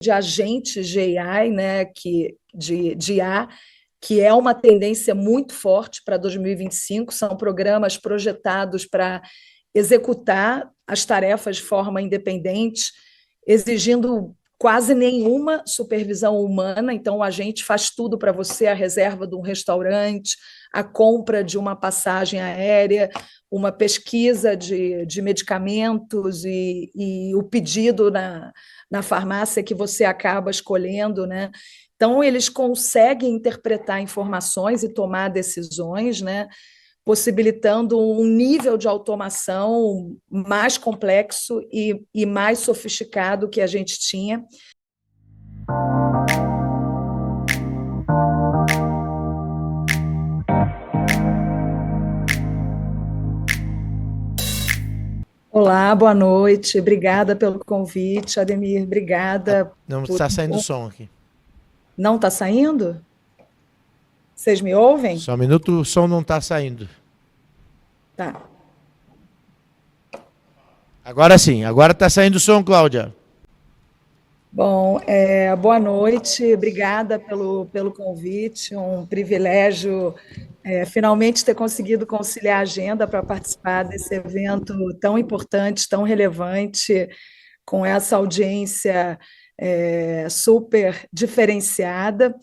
de agentes de AI, né, de IA, que é uma tendência muito forte para 2025. São programas projetados para executar as tarefas de forma independente, exigindo quase nenhuma supervisão humana. Então, o agente faz tudo para você: a reserva de um restaurante, a compra de uma passagem aérea, uma pesquisa de medicamentos e o pedido na farmácia que você acaba escolhendo, né? Então, eles conseguem interpretar informações e tomar decisões, né? Possibilitando um nível de automação mais complexo e mais sofisticado que a gente tinha. Olá, boa noite. Obrigada pelo convite, Ademir. Obrigada Não por. está saindo som aqui. Não está saindo? Vocês me ouvem? Só um minuto, o som não está saindo. Tá. Agora sim, agora está saindo o som, Cláudia. Bom, boa noite. Obrigada pelo convite. Um privilégio finalmente ter conseguido conciliar a agenda para participar desse evento tão importante, tão relevante, com essa audiência super diferenciada.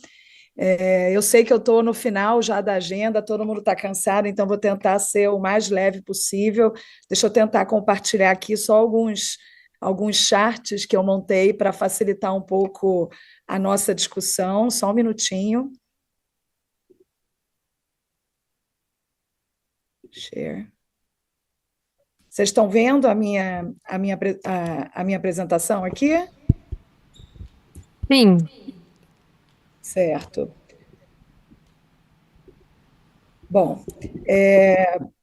Eu sei que eu estou no final já da agenda, todo mundo está cansado, então vou tentar ser o mais leve possível. Deixa eu tentar compartilhar aqui só alguns charts que eu montei para facilitar um pouco a nossa discussão. Só um minutinho. Share. Vocês estão vendo a minha apresentação aqui? Sim. Certo. Bom,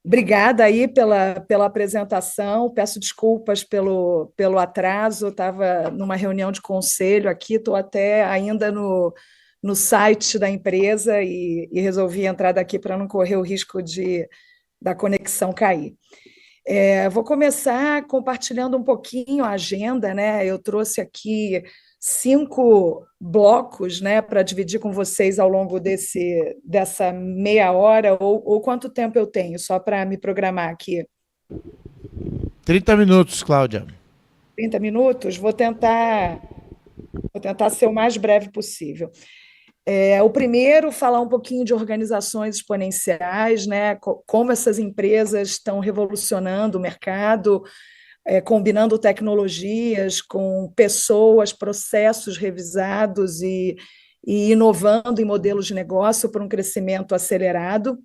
obrigada aí pela apresentação. Peço desculpas pelo atraso. Estava numa reunião de conselho aqui, estou até ainda no site da empresa e resolvi entrar daqui para não correr o risco da conexão cair. Vou começar compartilhando um pouquinho a agenda, né? Eu trouxe aqui 5 blocos, né, para dividir com vocês ao longo dessa meia hora, ou quanto tempo eu tenho, só para me programar aqui. 30 minutos, Cláudia. 30 minutos? Vou tentar ser o mais breve possível. O primeiro, falar um pouquinho de organizações exponenciais, né? Como essas empresas estão revolucionando o mercado, combinando tecnologias com pessoas, processos revisados e inovando em modelos de negócio para um crescimento acelerado.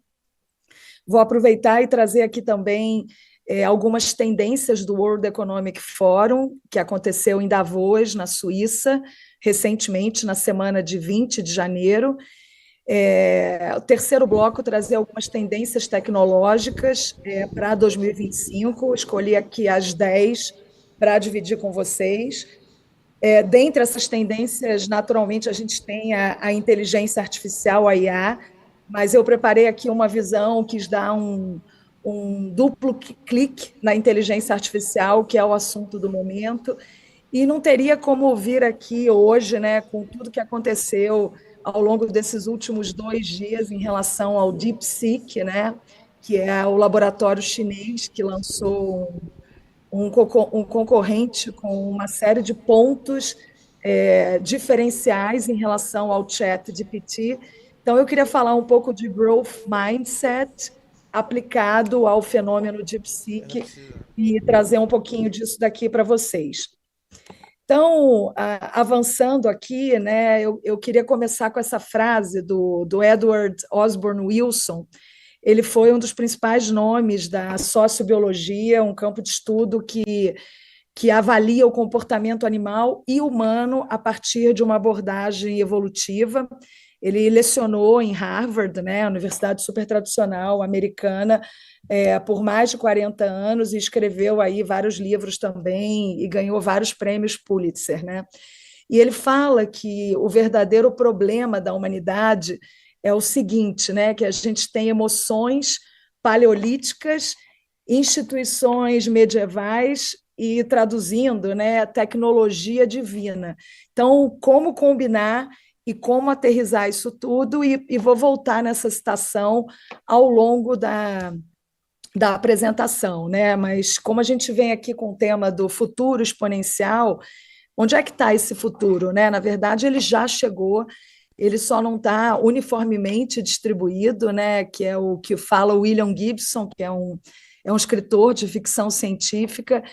Vou aproveitar e trazer aqui também algumas tendências do World Economic Forum, que aconteceu em Davos, na Suíça, recentemente, na semana de 20 de janeiro. O terceiro bloco, trazer algumas tendências tecnológicas para 2025. Escolhi aqui as 10 para dividir com vocês. Dentre essas tendências, naturalmente, a gente tem a inteligência artificial, a IA, mas eu preparei aqui uma visão, quis dar um duplo clique na inteligência artificial, que é o assunto do momento, e não teria como vir aqui hoje, né, com tudo que aconteceu ao longo desses últimos 2 dias em relação ao DeepSeek, né, que é o laboratório chinês que lançou um concorrente com uma série de pontos diferenciais em relação ao ChatGPT. Então, eu queria falar um pouco de growth mindset aplicado ao fenômeno DeepSeek e trazer um pouquinho disso daqui para vocês. Então, avançando aqui, né, eu queria começar com essa frase do Edward Osborne Wilson. Ele foi um dos principais nomes da sociobiologia, um campo de estudo que avalia o comportamento animal e humano a partir de uma abordagem evolutiva. Ele lecionou em Harvard, né, universidade super tradicional americana, por mais de 40 anos, e escreveu aí vários livros também e ganhou vários prêmios Pulitzer, né? E ele fala que o verdadeiro problema da humanidade é o seguinte, né, que a gente tem emoções paleolíticas, instituições medievais e traduzindo, né, tecnologia divina. Então, como combinar e como aterrissar isso tudo, e vou voltar nessa citação ao longo da apresentação, né? Mas como a gente vem aqui com o tema do futuro exponencial, onde é que está esse futuro, né? Na verdade, ele já chegou, ele só não está uniformemente distribuído, né? Que é o que fala o William Gibson, que é um escritor de ficção científica.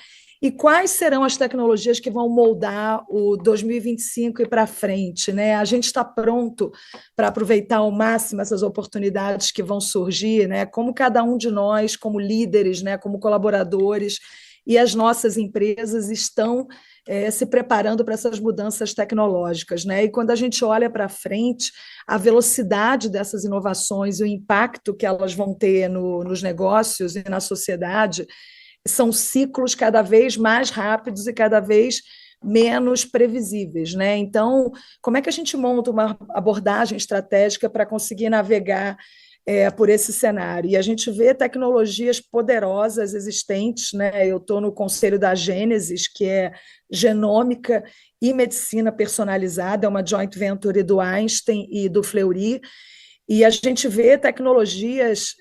E quais serão as tecnologias que vão moldar o 2025 e para frente, né? A gente está pronto para aproveitar ao máximo essas oportunidades que vão surgir, né? Como cada um de nós, como líderes, né? Como colaboradores, e as nossas empresas estão se preparando para essas mudanças tecnológicas, né? E quando a gente olha para frente, a velocidade dessas inovações e o impacto que elas vão ter nos negócios e na sociedade são ciclos cada vez mais rápidos e cada vez menos previsíveis, né? Então, como é que a gente monta uma abordagem estratégica para conseguir navegar por esse cenário? E a gente vê tecnologias poderosas existentes, né? Eu estou no conselho da Gênesis, que é genômica e medicina personalizada, é uma joint venture do Einstein e do Fleury, e a gente vê tecnologias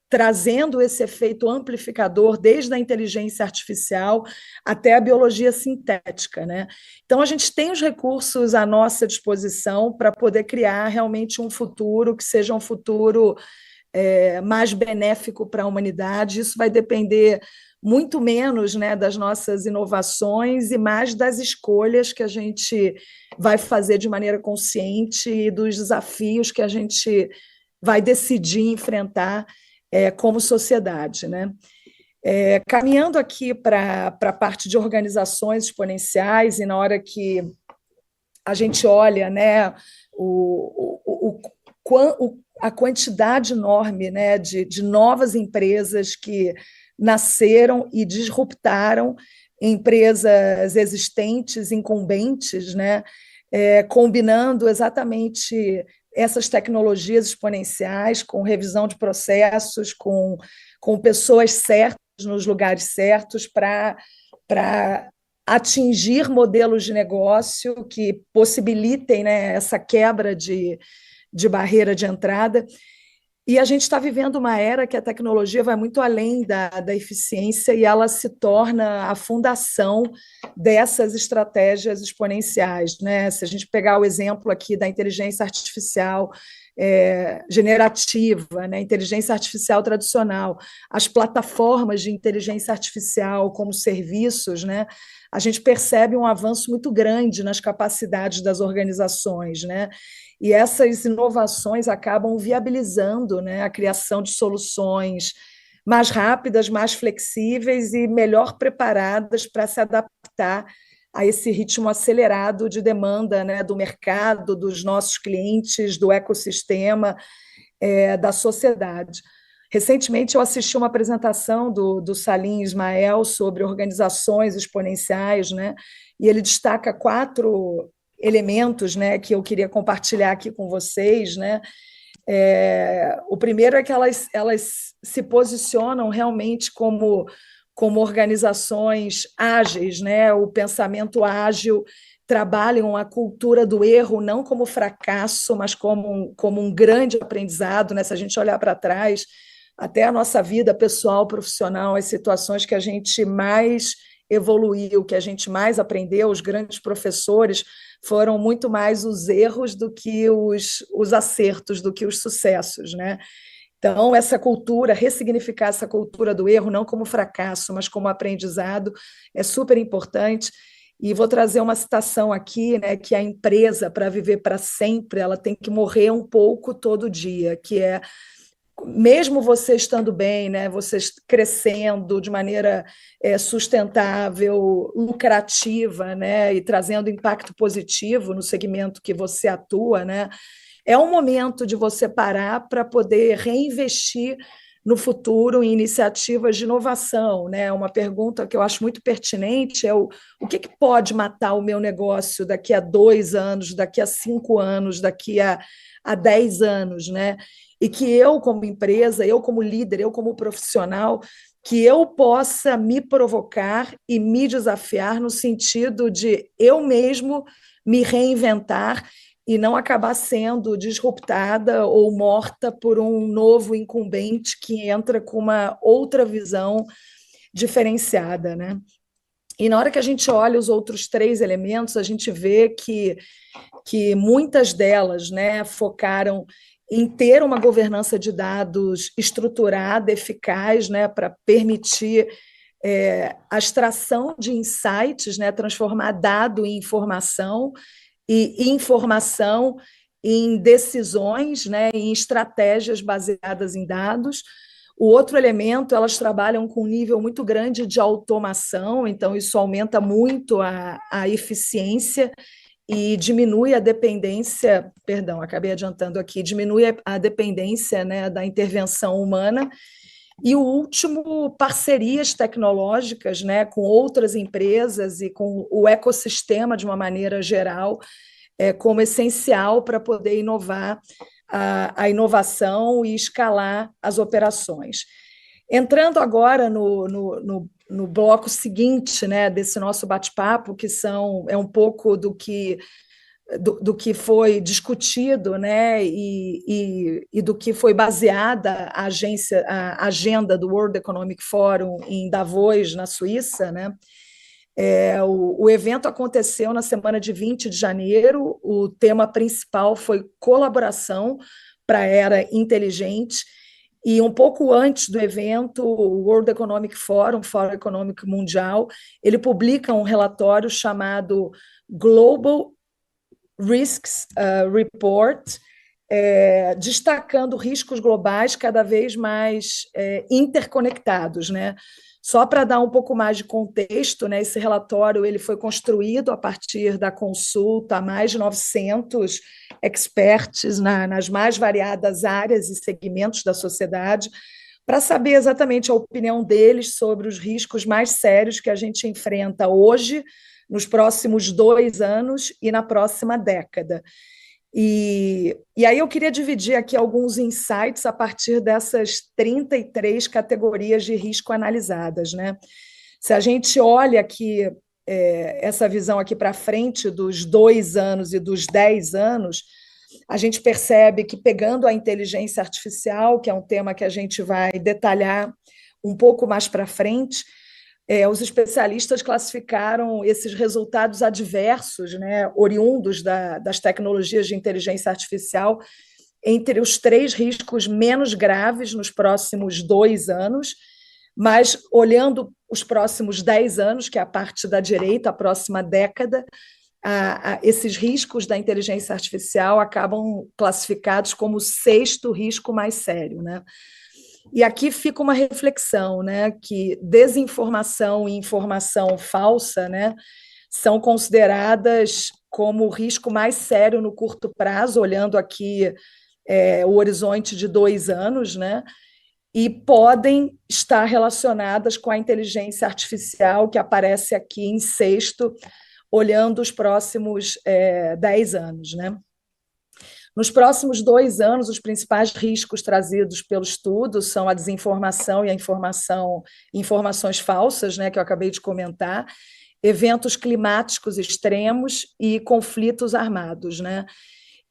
trazendo esse efeito amplificador desde a inteligência artificial até a biologia sintética, né? Então, a gente tem os recursos à nossa disposição para poder criar realmente um futuro que seja um futuro mais benéfico para a humanidade. Isso vai depender muito menos, né, das nossas inovações e mais das escolhas que a gente vai fazer de maneira consciente e dos desafios que a gente vai decidir enfrentar como sociedade, né? Caminhando aqui para a parte de organizações exponenciais, e na hora que a gente olha, né, a quantidade enorme, né, de novas empresas que nasceram e disruptaram empresas existentes, incumbentes, né, combinando exatamente essas tecnologias exponenciais, com revisão de processos, com pessoas certas nos lugares certos para atingir modelos de negócio que possibilitem, né, essa quebra de barreira de entrada. E a gente está vivendo uma era que a tecnologia vai muito além da eficiência e ela se torna a fundação dessas estratégias exponenciais, né? Se a gente pegar o exemplo aqui da inteligência artificial generativa, né? Inteligência artificial tradicional, as plataformas de inteligência artificial como serviços, né? A gente percebe um avanço muito grande nas capacidades das organizações, né? E essas inovações acabam viabilizando, né, a criação de soluções mais rápidas, mais flexíveis e melhor preparadas para se adaptar a esse ritmo acelerado de demanda, né, do mercado, dos nossos clientes, do ecossistema, da sociedade. Recentemente, eu assisti uma apresentação do Salim Ismael sobre organizações exponenciais, né, e ele destaca 4 elementos, né, que eu queria compartilhar aqui com vocês, né? O primeiro é que elas se posicionam realmente como organizações ágeis, né? O pensamento ágil, trabalham a cultura do erro não como fracasso, mas como um grande aprendizado, né? Se a gente olhar para trás, até a nossa vida pessoal, profissional, as situações que a gente mais evoluiu, que a gente mais aprendeu, os grandes professores foram muito mais os erros do que os acertos, do que os sucessos, né? Então, essa cultura, ressignificar essa cultura do erro, não como fracasso, mas como aprendizado, é super importante. E vou trazer uma citação aqui, né, que a empresa, para viver para sempre, ela tem que morrer um pouco todo dia, que é mesmo você estando bem, né, você crescendo de maneira sustentável, lucrativa, né, e trazendo impacto positivo no segmento que você atua, né, é um momento de você parar para poder reinvestir no futuro em iniciativas de inovação, né? Uma pergunta que eu acho muito pertinente é o que pode matar o meu negócio daqui a 2 anos, daqui a 5 anos, daqui a 10 anos, né? E que eu, como empresa, eu como líder, eu como profissional, que eu possa me provocar e me desafiar no sentido de eu mesmo me reinventar e não acabar sendo disruptada ou morta por um novo incumbente que entra com uma outra visão diferenciada, né? E na hora que a gente olha os outros três elementos, a gente vê que muitas delas, né, focaram em ter uma governança de dados estruturada, eficaz, né, para permitir a extração de insights, né, transformar dado em informação e informação em decisões, né, em estratégias baseadas em dados. O outro elemento, elas trabalham com um nível muito grande de automação, então isso aumenta muito a eficiência e diminui a dependência, perdão, acabei adiantando aqui, diminui a dependência, né, da intervenção humana. E o último, parcerias tecnológicas, né, com outras empresas e com o ecossistema de uma maneira geral, como essencial para poder inovar a inovação e escalar as operações. Entrando agora no bloco seguinte, né, desse nosso bate-papo, que é um pouco do que foi discutido, né, e do que foi baseada a agenda do World Economic Forum em Davos, na Suíça, né? O evento aconteceu na semana de 20 de janeiro, o tema principal foi colaboração para a era inteligente, e um pouco antes do evento, o World Economic Forum, Fórum Econômico Mundial, ele publica um relatório chamado Global Risks Report, destacando riscos globais cada vez mais interconectados, né? Só para dar um pouco mais de contexto, né, esse relatório ele foi construído a partir da consulta a mais de 900 experts nas mais variadas áreas e segmentos da sociedade, para saber exatamente a opinião deles sobre os riscos mais sérios que a gente enfrenta hoje, nos próximos 2 anos e na próxima década. E aí eu queria dividir aqui alguns insights a partir dessas 33 categorias de risco analisadas, né? Se a gente olha aqui essa visão aqui para frente dos 2 anos e dos 10 anos, a gente percebe que, pegando a inteligência artificial, que é um tema que a gente vai detalhar um pouco mais para frente, os especialistas classificaram esses resultados adversos, né, oriundos das tecnologias de inteligência artificial, entre os 3 riscos menos graves nos próximos 2 anos, mas olhando os próximos 10 anos, que é a parte da direita, a próxima década, esses riscos da inteligência artificial acabam classificados como o 6º risco mais sério, né? E aqui fica uma reflexão, né, que desinformação e informação falsa, né, são consideradas como o risco mais sério no curto prazo, olhando aqui o horizonte de 2 anos, né, e podem estar relacionadas com a inteligência artificial, que aparece aqui em 6º, olhando os próximos 10 anos, né. Nos próximos 2 anos, os principais riscos trazidos pelo estudo são a desinformação e informações falsas, né, que eu acabei de comentar, eventos climáticos extremos e conflitos armados, né?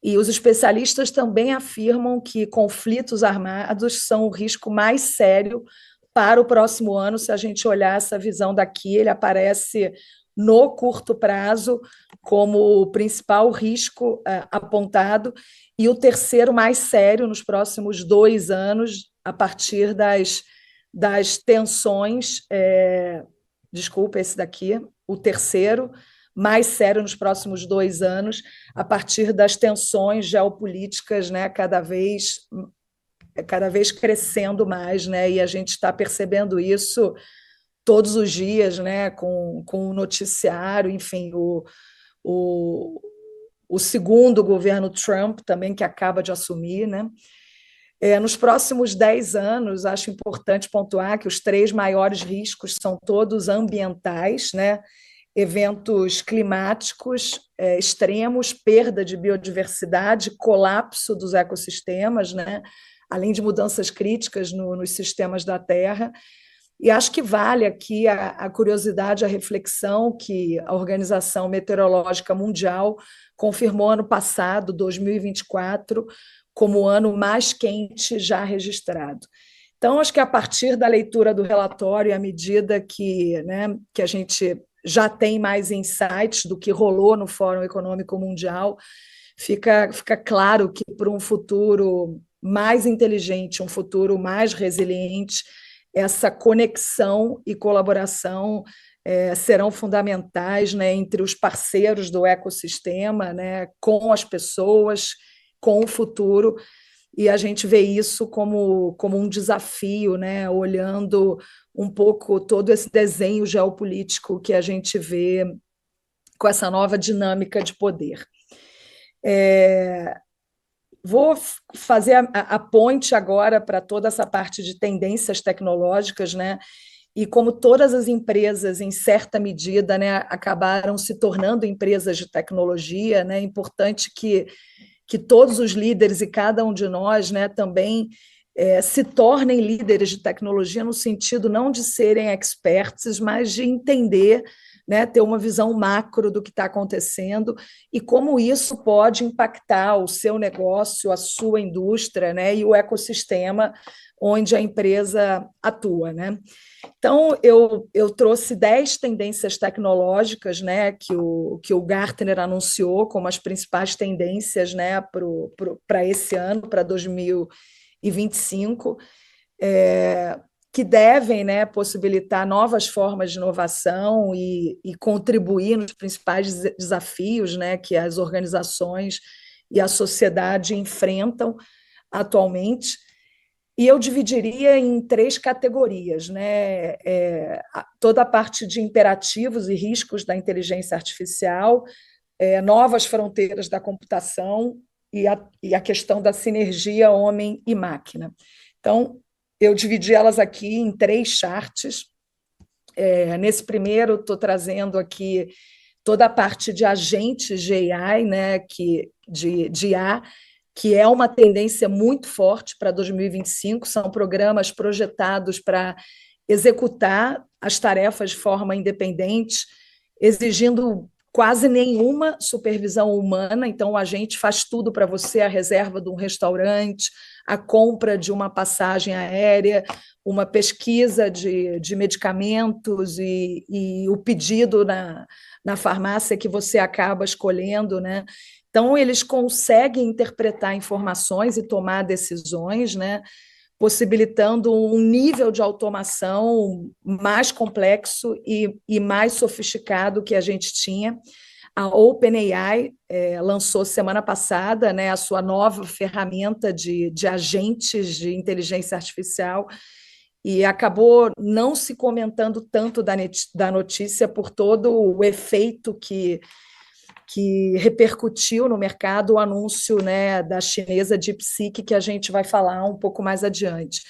E os especialistas também afirmam que conflitos armados são o risco mais sério para o próximo ano. Se a gente olhar essa visão daqui, ele aparece no curto prazo como o principal risco apontado, e o terceiro mais sério nos próximos 2 anos, a partir das tensões, desculpa, esse daqui, o terceiro mais sério nos próximos 2 anos, a partir das tensões geopolíticas, né, cada vez crescendo mais, né, e a gente está percebendo isso todos os dias, né, com o noticiário, enfim, o segundo governo Trump também, que acaba de assumir, né? Nos próximos 10 anos, acho importante pontuar que os 3 maiores riscos são todos ambientais, né? Eventos climáticos extremos, perda de biodiversidade, colapso dos ecossistemas, né? Além de mudanças críticas nos sistemas da Terra. E acho que vale aqui a curiosidade, a reflexão que a Organização Meteorológica Mundial confirmou ano passado, 2024, como o ano mais quente já registrado. Então, acho que a partir da leitura do relatório, à medida que a gente já tem mais insights do que rolou no Fórum Econômico Mundial, fica claro que para um futuro mais inteligente, um futuro mais resiliente, essa conexão e colaboração serão fundamentais, né, entre os parceiros do ecossistema, né, com as pessoas, com o futuro, e a gente vê isso como um desafio, né, olhando um pouco todo esse desenho geopolítico que a gente vê com essa nova dinâmica de poder. Vou fazer a ponte agora para toda essa parte de tendências tecnológicas, né? E como todas as empresas, em certa medida, né, acabaram se tornando empresas de tecnologia, né? É importante que todos os líderes e cada um de nós, né, também se tornem líderes de tecnologia no sentido não de serem experts, mas de entender, né, ter uma visão macro do que está acontecendo e como isso pode impactar o seu negócio, a sua indústria, né, e o ecossistema onde a empresa atua, né? Então, eu trouxe 10 tendências tecnológicas, né, que o Gartner anunciou como as principais tendências, né, para esse ano, para 2025, que devem, né, possibilitar novas formas de inovação e contribuir nos principais desafios, né, que as organizações e a sociedade enfrentam atualmente. E eu dividiria em 3 categorias, né? Toda a parte de imperativos e riscos da inteligência artificial, novas fronteiras da computação e a questão da sinergia homem e máquina. Então, eu dividi elas aqui em 3 charts. Nesse primeiro, estou trazendo aqui toda a parte de agentes de AI, né? De IA, que é uma tendência muito forte para 2025, são programas projetados para executar as tarefas de forma independente, exigindo quase nenhuma supervisão humana, então o agente faz tudo para você, a reserva de um restaurante, a compra de uma passagem aérea, uma pesquisa de medicamentos e o pedido na farmácia que você acaba escolhendo, né? Então, eles conseguem interpretar informações e tomar decisões, né, possibilitando um nível de automação mais complexo e mais sofisticado que a gente tinha. A OpenAI lançou semana passada, né, a sua nova ferramenta de agentes de inteligência artificial e acabou não se comentando tanto da notícia por todo o efeito que repercutiu no mercado o anúncio, né, da chinesa DeepSeek, que a gente vai falar um pouco mais adiante.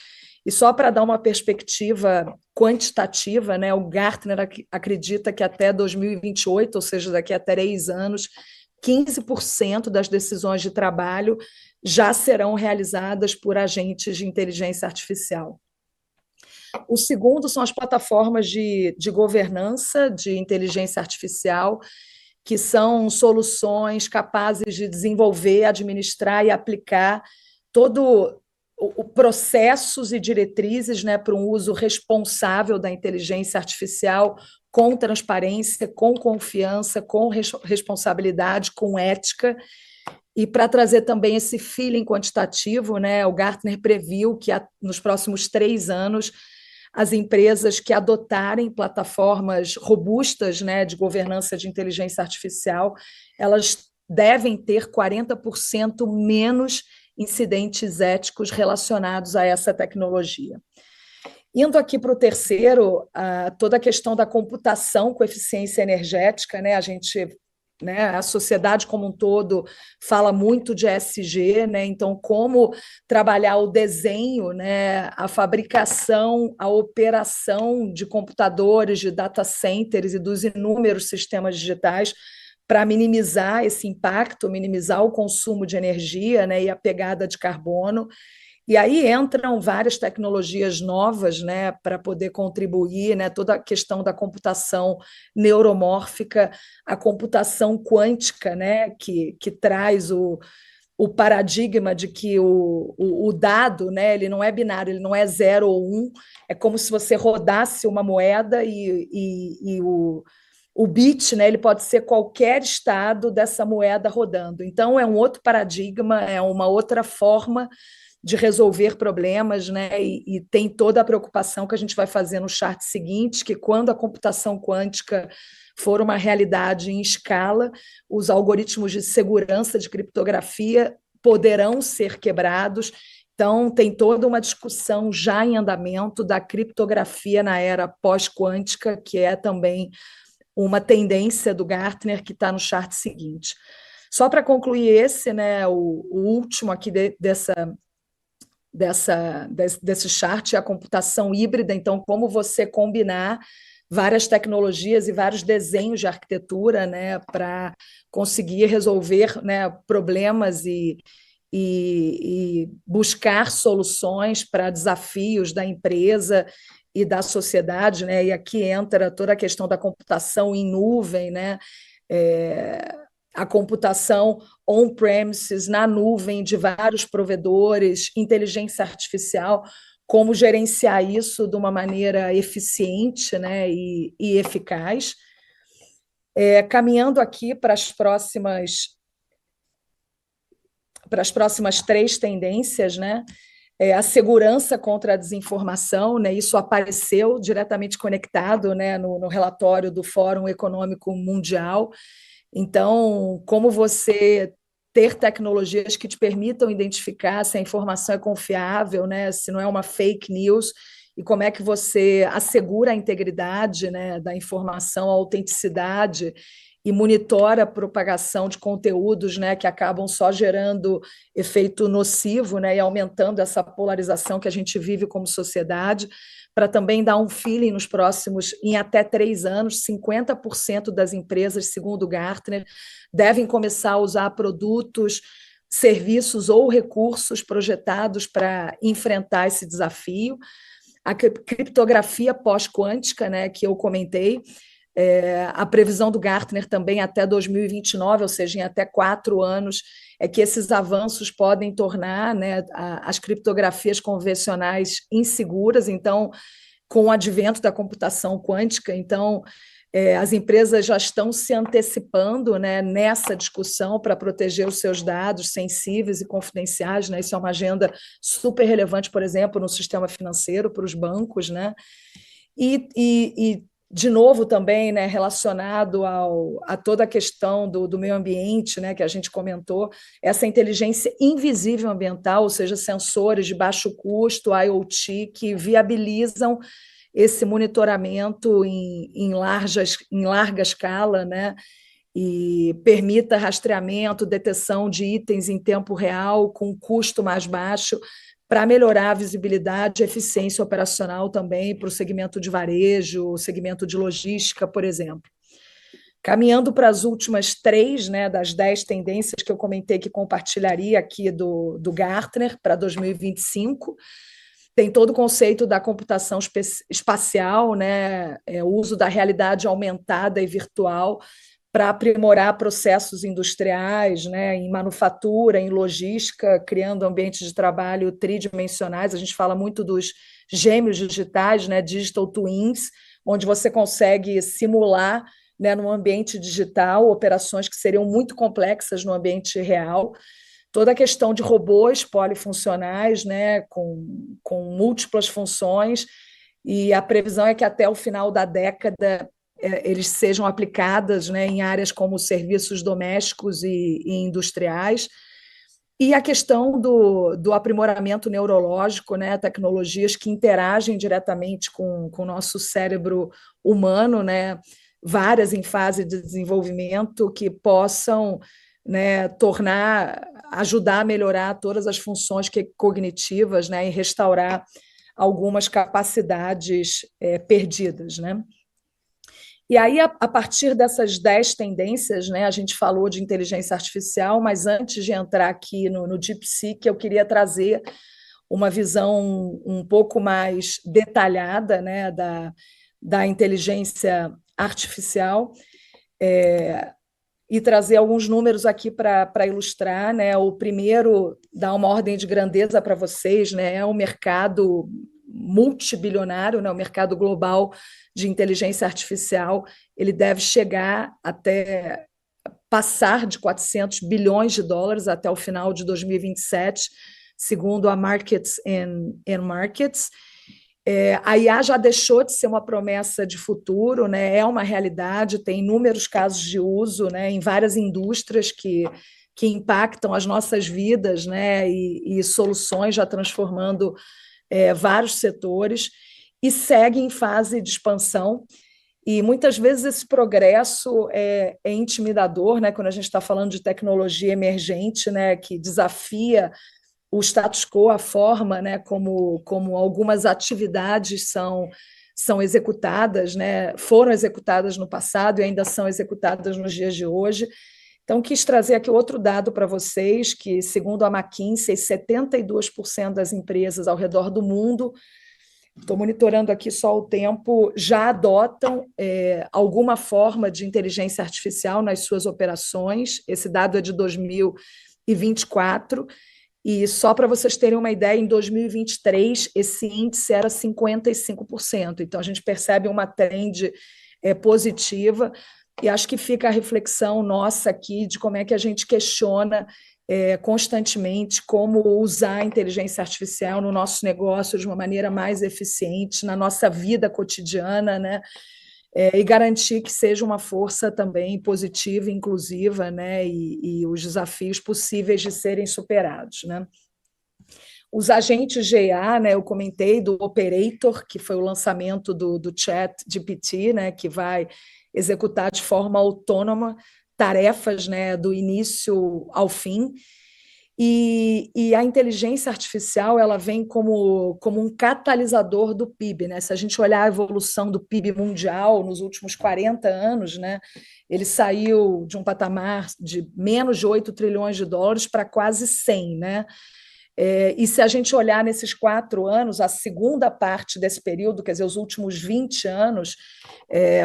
E só para dar uma perspectiva quantitativa, né, o Gartner acredita que até 2028, ou seja, daqui a 3 anos, 15% das decisões de trabalho já serão realizadas por agentes de inteligência artificial. O segundo são as plataformas de governança de inteligência artificial, que são soluções capazes de desenvolver, administrar e aplicar todo o processos e diretrizes, né, para um uso responsável da inteligência artificial, com transparência, com confiança, com responsabilidade, com ética. E para trazer também esse feeling quantitativo, né, o Gartner previu que nos próximos 3 anos as empresas que adotarem plataformas robustas, né, de governança de inteligência artificial, elas devem ter 40% menos incidentes éticos relacionados a essa tecnologia. Indo aqui para o terceiro, toda a questão da computação com eficiência energética, né, a sociedade como um todo fala muito de ESG, né? Então, como trabalhar o desenho, né? A fabricação, a operação de computadores, de data centers e dos inúmeros sistemas digitais para minimizar esse impacto, minimizar o consumo de energia, né? E a pegada de carbono. E aí entram várias tecnologias novas, né, para poder contribuir, né, toda a questão da computação neuromórfica, a computação quântica, né, que traz o paradigma de que o dado, né, ele não é binário, ele não é 0 ou 1, é como se você rodasse uma moeda e o bit, né, ele pode ser qualquer estado dessa moeda rodando. Então, é um outro paradigma, é uma outra forma de resolver problemas, né? E tem toda a preocupação que a gente vai fazer no chart seguinte, que quando a computação quântica for uma realidade em escala, os algoritmos de segurança de criptografia poderão ser quebrados. Então, tem toda uma discussão já em andamento da criptografia na era pós-quântica, que é também uma tendência do Gartner que está no chart seguinte. Só para concluir esse, né, o último aqui desse chart é a computação híbrida, então como você combinar várias tecnologias e vários desenhos de arquitetura, né, para conseguir resolver, né, problemas e buscar soluções para desafios da empresa e da sociedade, né? E aqui entra toda a questão da computação em nuvem, né? A computação on-premises, na nuvem de vários provedores, inteligência artificial, como gerenciar isso de uma maneira eficiente, né, e eficaz. Caminhando aqui para as próximas três tendências, né? A segurança contra a desinformação, né? Isso apareceu diretamente conectado, né, no relatório do Fórum Econômico Mundial. Então, como você ter tecnologias que te permitam identificar se a informação é confiável, né, se não é uma fake news, e como é que você assegura a integridade, né, da informação, a autenticidade e monitora a propagação de conteúdos, né, que acabam só gerando efeito nocivo, né, e aumentando essa polarização que a gente vive como sociedade, para também dar um feeling nos próximos, em até 3 anos, 50% das empresas, segundo o Gartner, devem começar a usar produtos, serviços ou recursos projetados para enfrentar esse desafio. A criptografia pós-quântica, né, que eu comentei, a previsão do Gartner também até 2029, ou seja, em até 4 anos, é que esses avanços podem tornar, né, as criptografias convencionais inseguras. Então, com o advento da computação quântica, então as empresas já estão se antecipando, né, nessa discussão para proteger os seus dados sensíveis e confidenciais, né? Isso é uma agenda super relevante, por exemplo, no sistema financeiro, para os bancos, né? E de novo também, né, relacionado a toda a questão do meio ambiente, né, que a gente comentou, essa inteligência invisível ambiental, ou seja, sensores de baixo custo, IoT, que viabilizam esse monitoramento em larga escala, né, e permita rastreamento, detecção de itens em tempo real, com custo mais baixo, para melhorar a visibilidade e eficiência operacional também para o segmento de varejo, segmento de logística, por exemplo. Caminhando para as últimas 3, né, das 10 tendências que eu comentei que compartilharia aqui do Gartner para 2025, tem todo o conceito da computação espacial, né, o uso da realidade aumentada e virtual para aprimorar processos industriais, né, em manufatura, em logística, criando ambientes de trabalho tridimensionais. A gente fala muito dos gêmeos digitais, né, digital twins, onde você consegue simular, né, no ambiente digital operações que seriam muito complexas no ambiente real. Toda a questão de robôs polifuncionais, né, com múltiplas funções, e a previsão é que até o final da década eles sejam aplicadas, né, em áreas como serviços domésticos e industriais. E a questão do aprimoramento neurológico, né, tecnologias que interagem diretamente com o nosso cérebro humano, né, várias em fase de desenvolvimento que possam, né, ajudar a melhorar todas as funções cognitivas, né, e restaurar algumas capacidades perdidas, né? E aí, a partir dessas 10 tendências, né, a gente falou de inteligência artificial, mas antes de entrar aqui no DeepSeek, eu queria trazer uma visão um pouco mais detalhada, né, da inteligência artificial, e trazer alguns números aqui para ilustrar, né? O primeiro, dar uma ordem de grandeza para vocês, né? É o mercado multibilionário, né? O mercado global de inteligência artificial, ele deve chegar até passar de 400 bilhões de dólares até o final de 2027, segundo a Markets and Markets. A IA já deixou de ser uma promessa de futuro, né? É uma realidade, tem inúmeros casos de uso, né, em várias indústrias que impactam as nossas vidas, né, e soluções já transformando vários setores, e segue em fase de expansão. E muitas vezes esse progresso é intimidador, né, quando a gente está falando de tecnologia emergente, né, que desafia o status quo, a forma, né, como algumas atividades são executadas, né, foram executadas no passado e ainda são executadas nos dias de hoje. Então, quis trazer aqui outro dado para vocês, que, segundo a McKinsey, 72% das empresas ao redor do mundo, estou monitorando aqui só o tempo, já adotam alguma forma de inteligência artificial nas suas operações. Esse dado é de 2024, e só para vocês terem uma ideia, em 2023, esse índice era 55%. Então, a gente percebe uma trend positiva, e acho que fica a reflexão nossa aqui de como é que a gente questiona constantemente como usar a inteligência artificial no nosso negócio de uma maneira mais eficiente, na nossa vida cotidiana, né? E garantir que seja uma força também positiva, inclusiva, né, e os desafios possíveis de serem superados, né? Os agentes de IA, né, eu comentei do Operator, que foi o lançamento do ChatGPT, né, que vai executar de forma autônoma tarefas, né, do início ao fim. E a inteligência artificial, ela vem como um catalisador do PIB, né? Se a gente olhar a evolução do PIB mundial nos últimos 40 anos, né, ele saiu de um patamar de menos de 8 trilhões de dólares para quase 100, né? E se a gente olhar nesses 4 anos, a segunda parte desse período, quer dizer, os últimos 20 anos,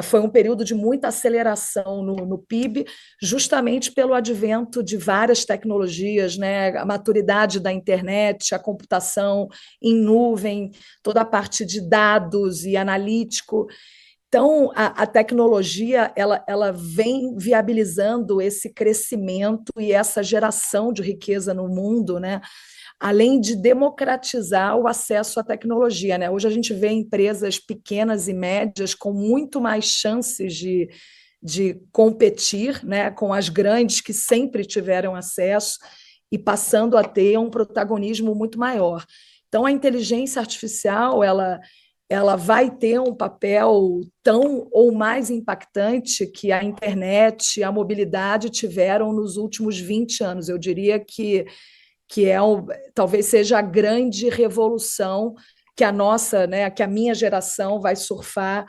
foi um período de muita aceleração no PIB, justamente pelo advento de várias tecnologias, né? A maturidade da internet, a computação em nuvem, toda a parte de dados e analítico. Então, a tecnologia ela vem viabilizando esse crescimento e essa geração de riqueza no mundo, né? Além de democratizar o acesso à tecnologia, né? Hoje a gente vê empresas pequenas e médias com muito mais chances de competir, né, com as grandes que sempre tiveram acesso e passando a ter um protagonismo muito maior. Então, a inteligência artificial ela vai ter um papel tão ou mais impactante que a internet e a mobilidade tiveram nos últimos 20 anos. Eu diria que talvez seja a grande revolução que a nossa, né, que a minha geração vai surfar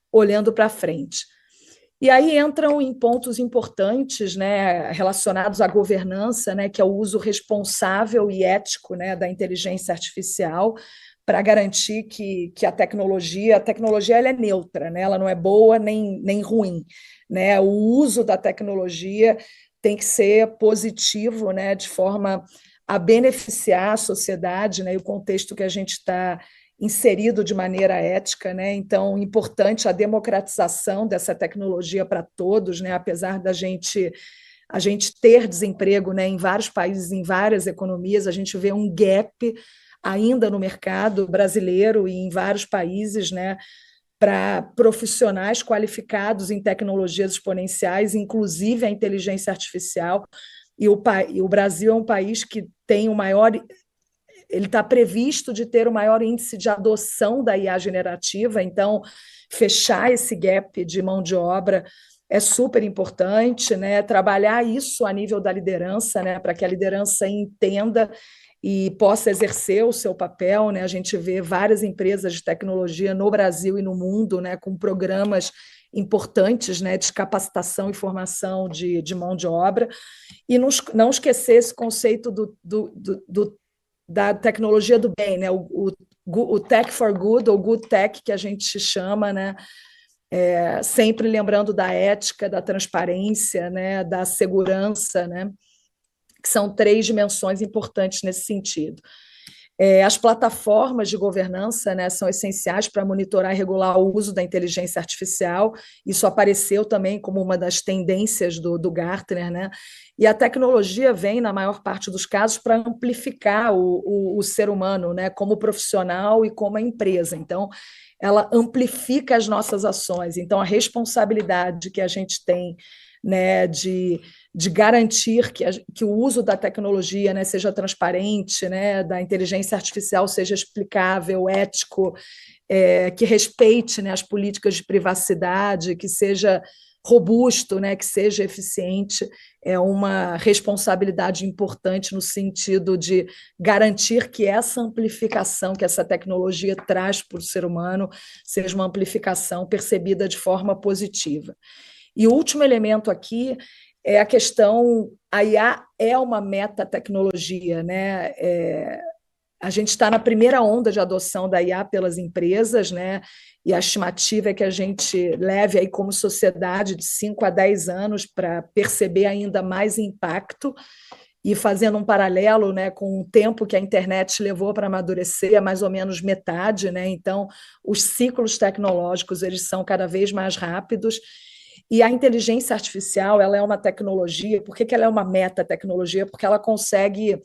olhando para frente. E aí entram em pontos importantes, né, relacionados à governança, né, que é o uso responsável e ético, né, da inteligência artificial, para garantir que a tecnologia ela é neutra, né, ela não é boa nem ruim, né, o uso da tecnologia tem que ser positivo, né, de forma a beneficiar a sociedade, né, e o contexto que a gente está inserido de maneira ética, né? Então, importante a democratização dessa tecnologia para todos, né? Apesar da a gente ter desemprego, né, em vários países, em várias economias, a gente vê um gap ainda no mercado brasileiro e em vários países, né, para profissionais qualificados em tecnologias exponenciais, inclusive a inteligência artificial. E o Brasil é um país que tem o maior, ele está previsto de ter o maior índice de adoção da IA generativa, então fechar esse gap de mão de obra é super importante, né? Trabalhar isso a nível da liderança, né? Para que a liderança entenda e possa exercer o seu papel, né? A gente vê várias empresas de tecnologia no Brasil e no mundo, né, com programas importantes, né, de capacitação e formação de mão de obra, e não esquecer esse conceito do da tecnologia do bem, né? O tech for good, ou good tech, que a gente chama, né? Sempre lembrando da ética, da transparência, né? Da segurança, né? Que são três dimensões importantes nesse sentido. As plataformas de governança, né, são essenciais para monitorar e regular o uso da inteligência artificial. Isso apareceu também como uma das tendências do Gartner, né? E a tecnologia vem, na maior parte dos casos, para amplificar o ser humano, né, como profissional e como empresa. Então, ela amplifica as nossas ações. Então, a responsabilidade que a gente tem, né, de garantir que o uso da tecnologia, né, seja transparente, né, da inteligência artificial seja explicável, ético, que respeite, né, as políticas de privacidade, que seja robusto, né, que seja eficiente, é uma responsabilidade importante no sentido de garantir que essa amplificação que essa tecnologia traz para o ser humano seja uma amplificação percebida de forma positiva. E o último elemento aqui é a questão, a IA é uma metatecnologia, né? A gente está na primeira onda de adoção da IA pelas empresas, né? E a estimativa é que a gente leve aí como sociedade de 5 a 10 anos para perceber ainda mais impacto, e fazendo um paralelo, né, com o tempo que a internet levou para amadurecer, é mais ou menos metade, né? Então, os ciclos tecnológicos eles são cada vez mais rápidos. E a inteligência artificial, ela é uma tecnologia. Por que ela é uma metatecnologia? Porque ela consegue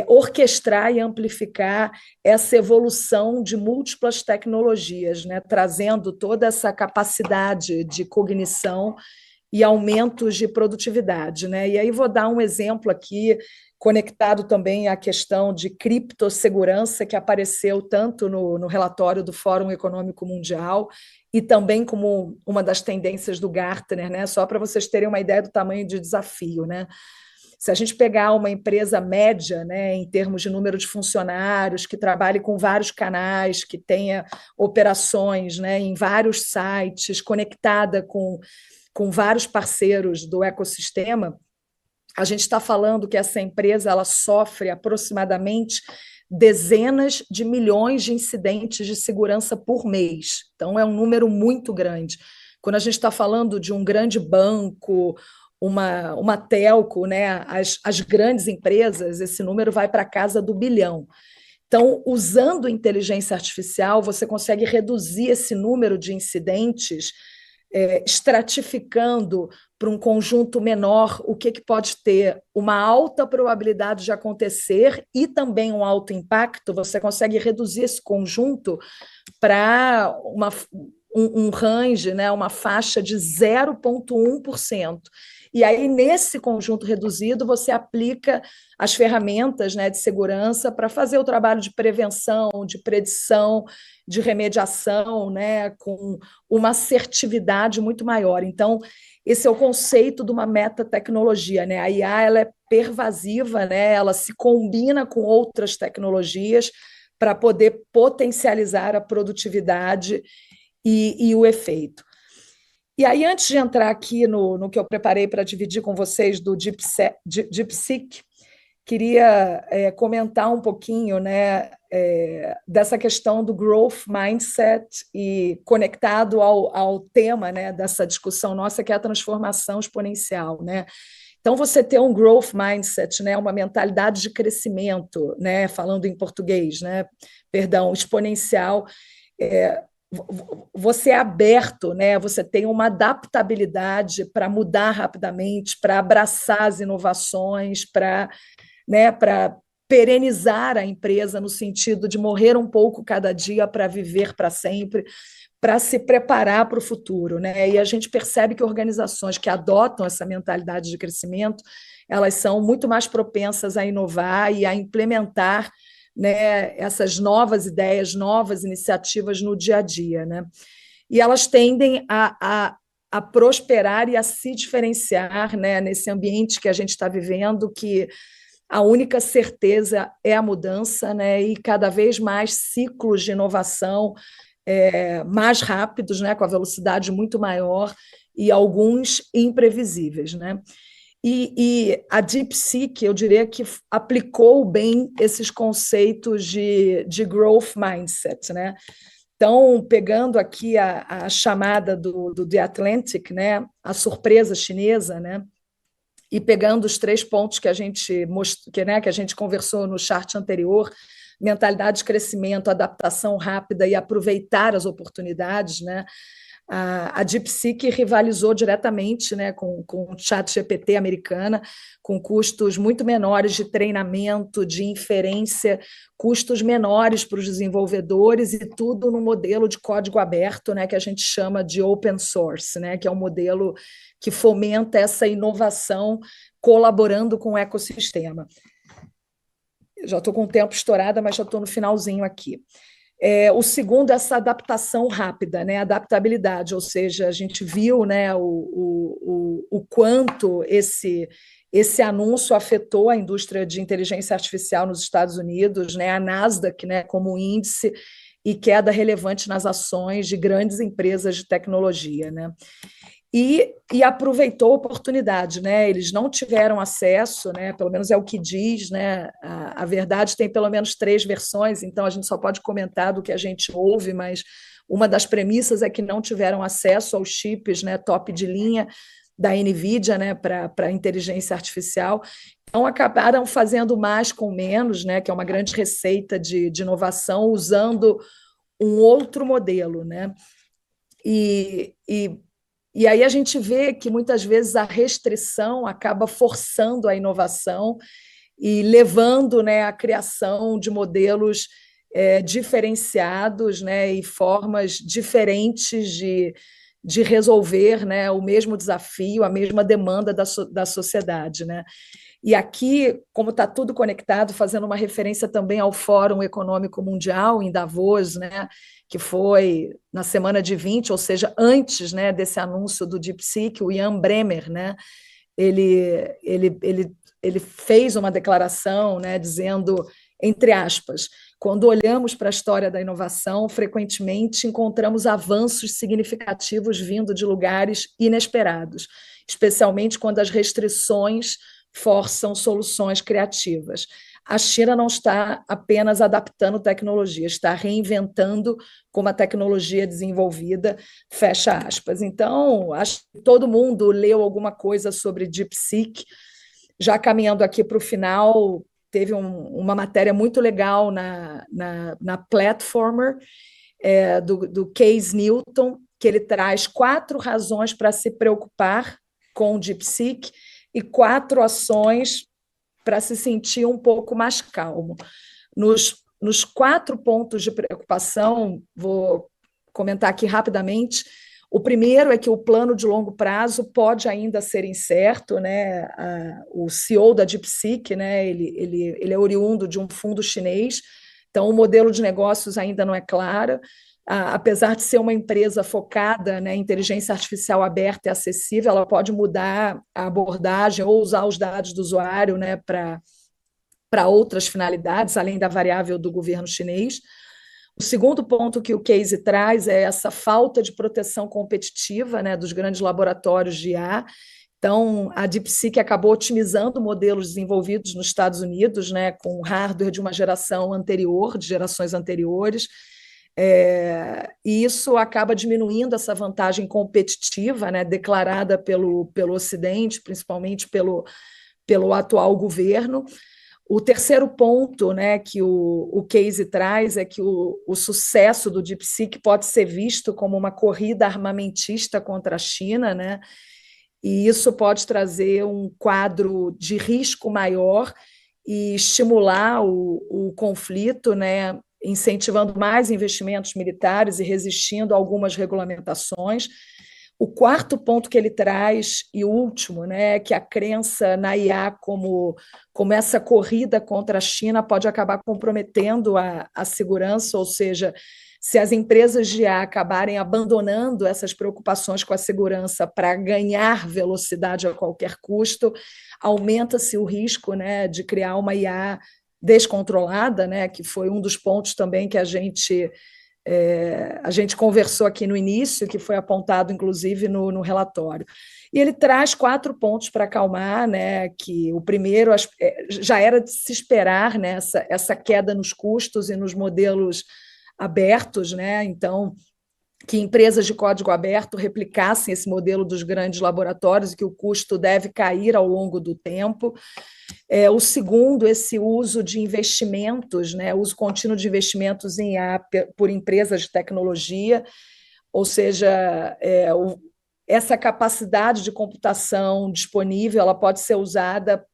orquestrar e amplificar essa evolução de múltiplas tecnologias, né? Trazendo toda essa capacidade de cognição e aumentos de produtividade, né? E aí vou dar um exemplo aqui, conectado também à questão de criptossegurança, que apareceu tanto no relatório do Fórum Econômico Mundial e também como uma das tendências do Gartner, né? Só para vocês terem uma ideia do tamanho de desafio, né? Se a gente pegar uma empresa média, né, em termos de número de funcionários, que trabalhe com vários canais, que tenha operações, né, em vários sites, conectada com vários parceiros do ecossistema, a gente está falando que essa empresa ela sofre aproximadamente dezenas de milhões de incidentes de segurança por mês. Então, é um número muito grande. Quando a gente está falando de um grande banco, uma telco, né, as grandes empresas, esse número vai para a casa do bilhão. Então, usando inteligência artificial, você consegue reduzir esse número de incidentes, estratificando para um conjunto menor o que pode ter uma alta probabilidade de acontecer e também um alto impacto. Você consegue reduzir esse conjunto para um range, né, uma faixa de 0,1%. E aí, nesse conjunto reduzido, você aplica as ferramentas, né, de segurança para fazer o trabalho de prevenção, de predição, de remediação, né, com uma assertividade muito maior. Então, esse é o conceito de uma metatecnologia, né? A IA ela é pervasiva, né? Ela se combina com outras tecnologias para poder potencializar a produtividade e o efeito. E aí, antes de entrar aqui no que eu preparei para dividir com vocês do DeepSeek, queria comentar um pouquinho, né, dessa questão do growth mindset e conectado ao tema, né, dessa discussão nossa, que é a transformação exponencial, né? Então, você ter um growth mindset, né, uma mentalidade de crescimento, né, falando em português, né, perdão, exponencial, você é aberto, né? Você tem uma adaptabilidade para mudar rapidamente, para abraçar as inovações, para, né, para perenizar a empresa no sentido de morrer um pouco cada dia para viver para sempre, para se preparar para o futuro, né? E a gente percebe que organizações que adotam essa mentalidade de crescimento, elas são muito mais propensas a inovar e a implementar, né, essas novas ideias, novas iniciativas no dia a dia, né? E elas tendem a prosperar e a se diferenciar, né, nesse ambiente que a gente está vivendo, que a única certeza é a mudança, né, e cada vez mais ciclos de inovação mais rápidos, né, com a velocidade muito maior e alguns imprevisíveis, né? E a DeepSeek, eu diria que aplicou bem esses conceitos de growth mindset, né? Então, pegando aqui a chamada do The Atlantic, né, a surpresa chinesa, né, e pegando os 3 pontos que a gente que a gente conversou no chart anterior, mentalidade de crescimento, adaptação rápida e aproveitar as oportunidades, né? A DeepSeek rivalizou diretamente, né, com o ChatGPT americana, com custos muito menores de treinamento, de inferência, custos menores para os desenvolvedores e tudo no modelo de código aberto, né, que a gente chama de open source, né, que é um modelo que fomenta essa inovação colaborando com o ecossistema. Já estou com o tempo estourado, mas já estou no finalzinho aqui. O segundo é essa adaptação rápida, né? Adaptabilidade, ou seja, a gente viu, né, o quanto esse anúncio afetou a indústria de inteligência artificial nos Estados Unidos, né? A Nasdaq, né, como índice, e queda relevante nas ações de grandes empresas de tecnologia, né? E aproveitou a oportunidade, né? Eles não tiveram acesso, né? Pelo menos é o que diz, né? A verdade tem pelo menos 3 versões, então a gente só pode comentar do que a gente ouve, mas uma das premissas é que não tiveram acesso aos chips, né, top de linha da NVIDIA, né, para inteligência artificial. Então acabaram fazendo mais com menos, né? Que é uma grande receita de inovação, usando um outro modelo, né? E aí a gente vê que muitas vezes a restrição acaba forçando a inovação e levando, né, à criação de modelos diferenciados, né, e formas diferentes de resolver, né, o mesmo desafio, a mesma demanda da sociedade, né? E aqui, como está tudo conectado, fazendo uma referência também ao Fórum Econômico Mundial em Davos, né, que foi na semana de 20, ou seja, antes, né, desse anúncio do DeepSeek, o Ian Bremmer, né, ele fez uma declaração, né, dizendo, entre aspas, quando olhamos para a história da inovação, frequentemente encontramos avanços significativos vindo de lugares inesperados, especialmente quando as restrições forçam soluções criativas. A China não está apenas adaptando tecnologia, está reinventando como a tecnologia é desenvolvida, fecha aspas. Então, acho que todo mundo leu alguma coisa sobre DeepSeek. Já caminhando aqui para o final, teve uma matéria muito legal na Platformer, do Case Newton, que ele traz 4 razões para se preocupar com o DeepSeek e 4 ações para se sentir um pouco mais calmo. Nos 4 pontos de preocupação, vou comentar aqui rapidamente. O primeiro é que o plano de longo prazo pode ainda ser incerto, né? O CEO da DeepSeek, né, ele é oriundo de um fundo chinês, então o modelo de negócios ainda não é claro. Apesar de ser uma empresa focada, né, em inteligência artificial aberta e acessível, ela pode mudar a abordagem ou usar os dados do usuário, né, para outras finalidades, além da variável do governo chinês. O segundo ponto que o case traz é essa falta de proteção competitiva, né, dos grandes laboratórios de IA. Então, a DeepSeek acabou otimizando modelos desenvolvidos nos Estados Unidos, né, com hardware de uma geração anterior, de gerações anteriores, e isso acaba diminuindo essa vantagem competitiva, né, declarada pelo Ocidente, principalmente pelo atual governo. O terceiro ponto, né, que o case traz é que o sucesso do DeepSeek pode ser visto como uma corrida armamentista contra a China, né, e isso pode trazer um quadro de risco maior e estimular o conflito, né, incentivando mais investimentos militares e resistindo a algumas regulamentações. O quarto ponto que ele traz, e o último, né, é que a crença na IA como essa corrida contra a China pode acabar comprometendo a segurança, ou seja, se as empresas de IA acabarem abandonando essas preocupações com a segurança para ganhar velocidade a qualquer custo, aumenta-se o risco, né, de criar uma IA descontrolada, né, que foi um dos pontos também que a gente A gente conversou aqui no início, que foi apontado, inclusive, no relatório. E ele traz 4 pontos para acalmar, né, que o primeiro já era de se esperar, né, essa queda nos custos e nos modelos abertos, né, então que empresas de código aberto replicassem esse modelo dos grandes laboratórios e que o custo deve cair ao longo do tempo. O segundo, esse uso de investimentos, né, uso contínuo de investimentos em IA por empresas de tecnologia, ou seja, essa capacidade de computação disponível, ela pode ser usada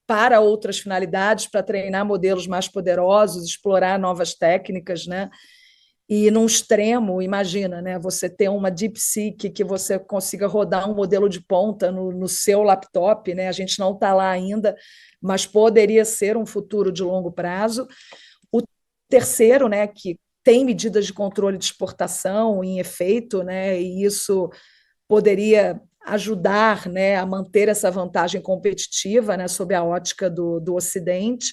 para outras finalidades, para treinar modelos mais poderosos, explorar novas técnicas, né? E num extremo, imagina, né, você ter uma DeepSeek que você consiga rodar um modelo de ponta no seu laptop, né? A gente não está lá ainda, mas poderia ser um futuro de longo prazo. O terceiro, né, que tem medidas de controle de exportação em efeito, né, e isso poderia ajudar, né, a manter essa vantagem competitiva, né, sob a ótica do Ocidente.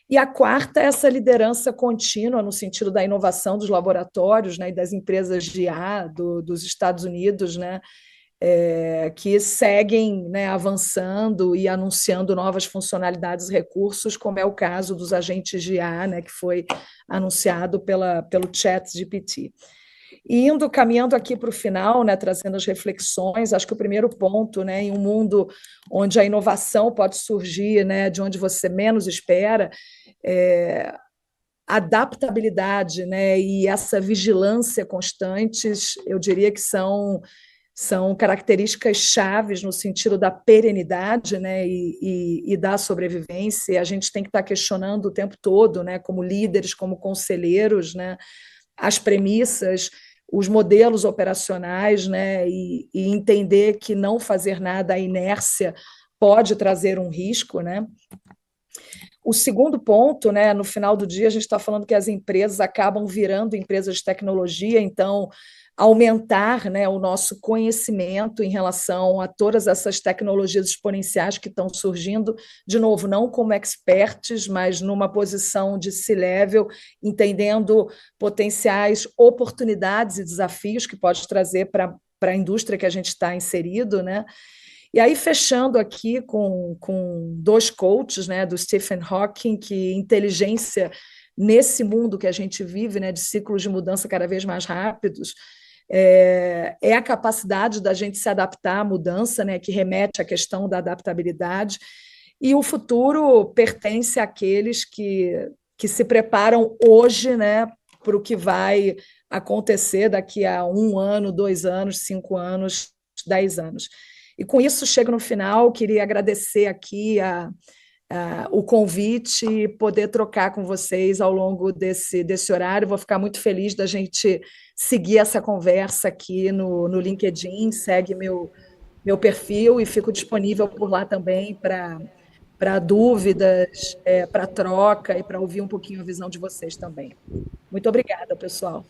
E a quarta é essa liderança contínua no sentido da inovação dos laboratórios, né, e das empresas de IA dos Estados Unidos, né, que seguem, né, avançando e anunciando novas funcionalidades e recursos, como é o caso dos agentes de IA, né, que foi anunciado pelo ChatGPT. E caminhando aqui para o final, né, trazendo as reflexões, acho que o primeiro ponto, né, em um mundo onde a inovação pode surgir, né, de onde você menos espera, adaptabilidade, né, e essa vigilância constantes, eu diria que são características chaves no sentido da perenidade, né, e da sobrevivência. A gente tem que estar questionando o tempo todo, né, como líderes, como conselheiros, né, as premissas, os modelos operacionais, né, e entender que não fazer nada, a inércia, pode trazer um risco, né? O segundo ponto, né, no final do dia, a gente está falando que as empresas acabam virando empresas de tecnologia, então aumentar, né, o nosso conhecimento em relação a todas essas tecnologias exponenciais que estão surgindo, de novo, não como experts, mas numa posição de C-level, entendendo potenciais oportunidades e desafios que pode trazer para a indústria que a gente está inserido, né? E aí, fechando aqui com 2 coaches, né, do Stephen Hawking, que inteligência nesse mundo que a gente vive, né, de ciclos de mudança cada vez mais rápidos, é a capacidade da gente se adaptar à mudança, né, que remete à questão da adaptabilidade, e o futuro pertence àqueles que se preparam hoje, né, para o que vai acontecer daqui a 1 ano, 2 anos, 5 anos, 10 anos. E com isso chego no final, queria agradecer aqui o convite e poder trocar com vocês ao longo desse horário. Vou ficar muito feliz da gente seguir essa conversa aqui no LinkedIn, segue meu perfil e fico disponível por lá também para dúvidas, para troca e para ouvir um pouquinho a visão de vocês também. Muito obrigada, pessoal.